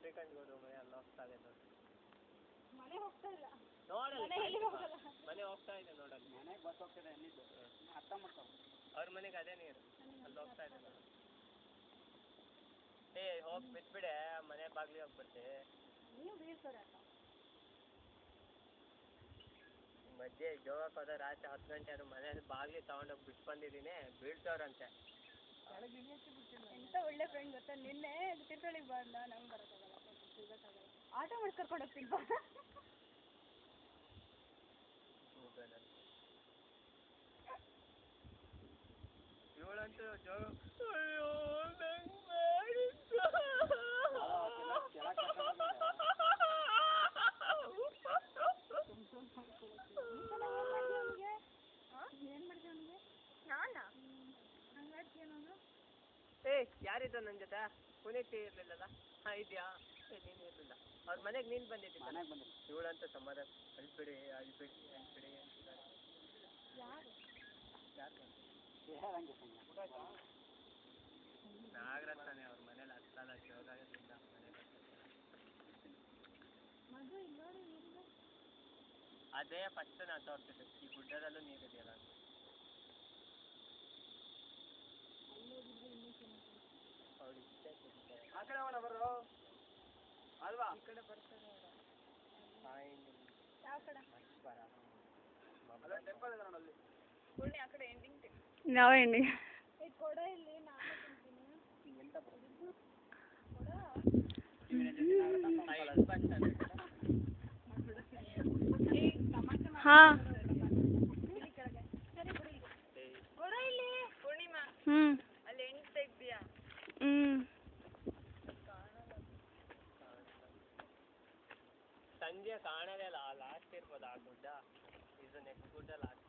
ಶ್ರೀಕಂಠ ಗೌಡ್ರು ಮನೆ ಅಲ್ಲಿ ಹೋಗ್ತಾ ಇದೆ ನೋಡಿ. ಮನೆ ಹೋಗ್ತಾ ಇಲ್ಲ ನೋಡಲ್ಲ ಮನೆ ಹೋಗ್ತಾ ಇದೆ ನೋಡಲ್ಲಿ. ಮನೆಗೆ ಬಸ್ ಹೋಗ್ತಿದೆ ಅನ್ನಿದ್ದು ಅರ್ಥ ಮಾಡ್ತಾವ. ಅವ್ರ ಮನೆಗೆ ಅದೇ ನೀರು ಅಲ್ಲಿ ಹೋಗ್ತಾ ಇದೆ ನೋಡಿ. ಹೋಗಿ ಬಿಟ್ಬಿಡೆ ಮನೆ ಬಾಗ್ಲಿಗೆ ಹೋಗ್ಬಿಡ್ತೆ. ನೀವು ಬೀಳ್ತಾರೆ ಮಧ್ಯೆ ಜೋಗಕ್ಕೆ ಹೋದ ರಾತ್ರಿ 10 ಗಂಟೆ ಅದು ಮನೇಲಿ ಬಾಗ್ಲಿ ತಗೊಂಡೋಗಿ ಬಿಟ್ಟು ಬಂದಿದ್ದೀನಿ. ಬೀಳ್ತವ್ರಂತೆ. ಎಂತ ಒಳ್ಳೆ ಫ್ರೆಂಡ್ ಗೊತ್ತಾ. ನಿನ್ನೆ ತೀರ್ಥಹಳ್ಳಿಗೆ ಬಂದ. ನಮ್ಗೆ ಬರೋಕ್ಕಾಗಲ್ಲ ಆಟೋ ಮಾಡಿ ಕರ್ಕೊಂಡು ಹೋಗ್ತಿಲ್ವಾ. ಇವಳಂತೂ ಜೋಗ ಯಾರಿದ್ದು ನನ್ನ ಜೊತೆ? ಪುನೀತ್ ಇರ್ಲಿಲ್ಲಲ್ಲ? ಹಾಂ ಇದೆಯಾ? ನೀನು ಇರಲಿಲ್ಲ. ಅವ್ರ ಮನೆಗೆ ನೀನು ಬಂದಿದ್ದಿಲ್ಲ. ಇವಳಂತೂ ಸಮಾಧಾನ ಅಳ್ಬಿಡಿ ಅಂತಿದ್ದಾರೆ. ನಾಗರತ್ನೇ ಅವ್ರ ಮನೇಲಿ ಹತ್ತಲ್ಲ ಜೋಗ ಅದೇ ಫಸ್ಟ್ ನಾನು ತೋರಿಸಿದ್ದು. ಈ ಗುಡ್ಡದಲ್ಲೂ ನೀರಿದೆಯಲ್ಲ ಆ ಕಡೆ ಹೋಗೋಣ ಬರೋ ಅಲ್ವಾ? ಈ ಕಡೆ ಬರ್ತಾರೆ ಯಾವ ಕಡೆ ಟೆಂಪಲ್ ಇದೆ ನೋಡಲ್ಲಿ. ಪೂರ್ಣಿ ಆ ಕಡೆ ಎಂಡಿಂಗ್ ಯಾವ ಎಂಡಿಂಗ್? ಕೊಡ ಇಲ್ಲಿ ನಾನು ತಿಂತೀನಿ. ಎಂತ ಬರೋದು ಕೊಡ ಹಾಂ ಕೊಡ ಇಲ್ಲಿ ಪೂರ್ಣಿಮಾ ಅಲ್ಲಿ ಎಂಡ್ ತೆಗ್ದಿಯಾ? ಸಂಜೆ ಕಾಣೋದೇ ಲಾಸ್ಟ್ ಇರ್ಬೋದು ಆ ಗುಡ್ಡ. ಇದು ನೆಕ್ಸ್ಟ್ ಗುಡ್ಡ ಲಾಸ್ಟ್.